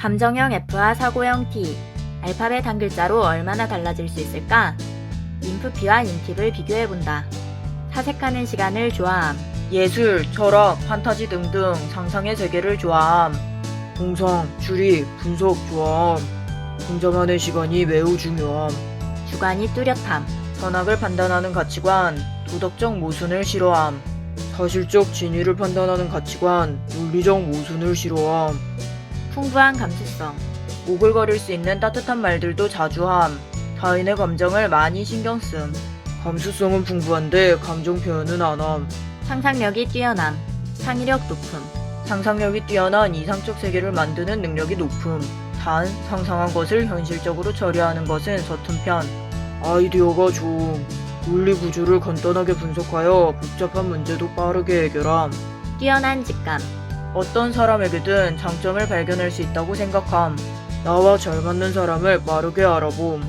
감정형 F와 사고형 T, 알파벳 한 글자로 얼마나 달라질 수 있을까? 인프피와 인팁을 비교해본다. 사색하는 시간을 좋아함. 예술, 철학, 판타지 등등 상상의 세계를 좋아함. 공상, 추리, 분석 좋아함. 공감하는 시간이 매우 중요함. 주관이 뚜렷함. 선악을 판단하는 가치관, 도덕적 모순을 싫어함. 사실적 진위를 판단하는 가치관, 논리적 모순을 싫어함. 풍부한 감수성. 오글거릴 수 있는 따뜻한 말들도 자주 함. 타인의 감정을 많이 신경씀. 감수성은 풍부한데 감정 표현은 안 함. 상상력이 뛰어남. 창의력 높음. 상상력이 뛰어난 이상적 세계를 만드는 능력이 높음. 단, 상상한 것을 현실적으로 처리하는 것은 서툰 편. 아이디어가 좋음. 논리 구조를 간단하게 분석하여 복잡한 문제도 빠르게 해결함. 뛰어난 직감. 어떤 사람에게든 장점을 발견할 수 있다고 생각함. 나와 잘 맞는 사람을 빠르게 알아봄.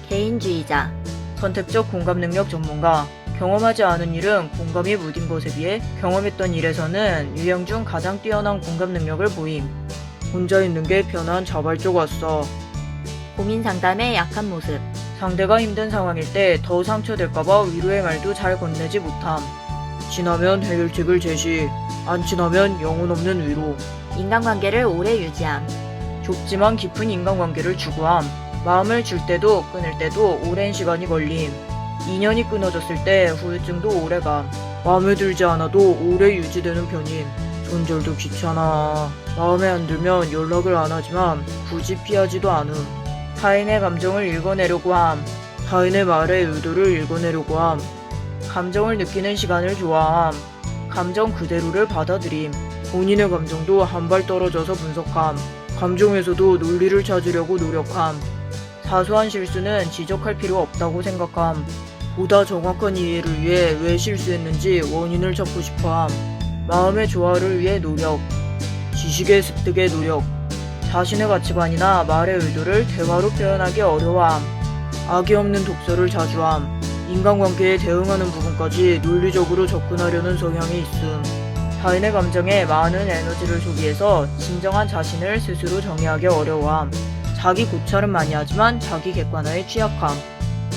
개인주의자. 선택적 공감 능력 전문가. 경험하지 않은 일은 공감이 무딘 것에 비해 경험했던 일에서는 유형 중 가장 뛰어난 공감 능력을 보임. 혼자 있는 게 편한 자발적 아싸. 고민 상담의 약한 모습. 상대가 힘든 상황일 때 더 상처될까봐 위로의 말도 잘 건네지 못함. 지나면 해결책을 제시, 안 지나면 영혼 없는 위로. 인간관계를 오래 유지함. 좁지만 깊은 인간관계를 추구함. 마음을 줄 때도 끊을 때도 오랜 시간이 걸림. 인연이 끊어졌을 때 후유증도 오래감. 마음에 들지 않아도 오래 유지되는 편임. 손절도 귀찮아. 마음에 안 들면 연락을 안 하지만 굳이 피하지도 않음. 타인의 감정을 읽어내려고 함. 타인의 말의 의도를 읽어내려고 함. 감정을 느끼는 시간을 좋아함. 감정 그대로를 받아들임. 본인의 감정도 한 발 떨어져서 분석함. 감정에서도 논리를 찾으려고 노력함. 사소한 실수는 지적할 필요 없다고 생각함. 보다 정확한 이해를 위해 왜 실수했는지 원인을 찾고 싶어함. 마음의 조화를 위해 노력. 지식의 습득에 노력. 자신의 가치관이나 말의 의도를 대화로 표현하기 어려워함. 악의 없는 독서를 자주 함. 인간관계에 대응하는 부분까지 논리적으로 접근하려는 성향이 있음. 타인의 감정에 많은 에너지를 소비해서 진정한 자신을 스스로 정의하기 어려워함. 자기 고찰은 많이 하지만 자기 객관화에 취약함.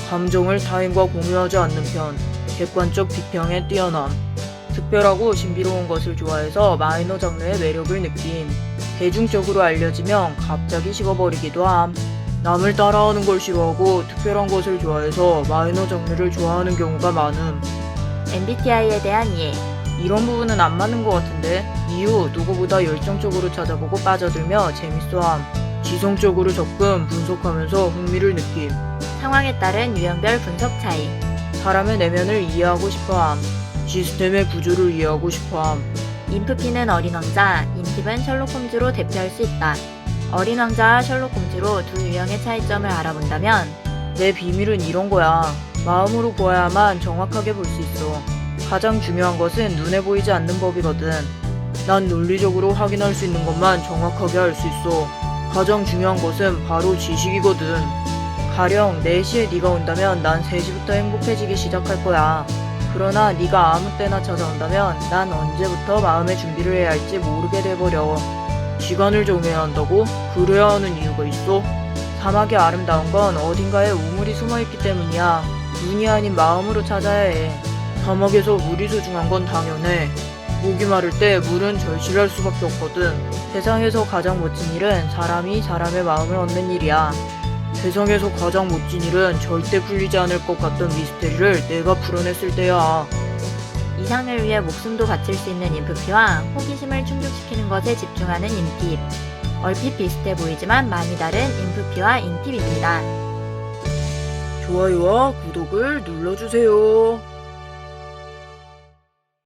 감정을 타인과 공유하지 않는 편. 객관적 비평에 뛰어남. 특별하고 신비로운 것을 좋아해서 마이너 장르의 매력을 느낌. 대중적으로 알려지면 갑자기 식어버리기도 함. 남을 따라하는 걸 싫어하고 특별한 것을 좋아해서 마이너 장르를 좋아하는 경우가 많음. MBTI에 대한 이해. 이런 부분은 안 맞는 것 같은데 이유 누구보다 열정적으로 찾아보고 빠져들며 재밌어함. 지성적으로 접근, 분석하면서 흥미를 느낌. 상황에 따른 유형별 분석 차이. 사람의 내면을 이해하고 싶어함. 시스템의 구조를 이해하고 싶어함. 인프피는 어린 왕자, 인팁은 셜록 홈즈로 대표할 수 있다. 어린 왕자와 셜록 홈즈로 두 유형의 차이점을 알아본다면 내 비밀은 이런 거야. 마음으로 보아야만 정확하게 볼 수 있어. 가장 중요한 것은 눈에 보이지 않는 법이거든. 난 논리적으로 확인할 수 있는 것만 정확하게 알 수 있어. 가장 중요한 것은 바로 지식이거든. 가령 4시에 네가 온다면 난 3시부터 행복해지기 시작할 거야. 그러나 네가 아무 때나 찾아온다면 난 언제부터 마음의 준비를 해야 할지 모르게 돼버려. 시간을 정해야 한다고? 그래야 하는 이유가 있어? 사막이 아름다운 건 어딘가에 우물이 숨어있기 때문이야. 눈이 아닌 마음으로 찾아야 해. 사막에서 물이 소중한 건 당연해. 목이 마를 때 물은 절실할 수밖에 없거든. 세상에서 가장 멋진 일은 사람이 사람의 마음을 얻는 일이야. 세상에서 가장 멋진 일은 절대 풀리지 않을 것 같던 미스테리를 내가 풀어냈을 때야. 이상을 위해 목숨도 바칠 수 있는 인프피와 호기심을 충족시키는 것에 집중하는 인팁. 얼핏 비슷해 보이지만 많이 다른 인프피와 인팁입니다. 좋아요와 구독을 눌러주세요.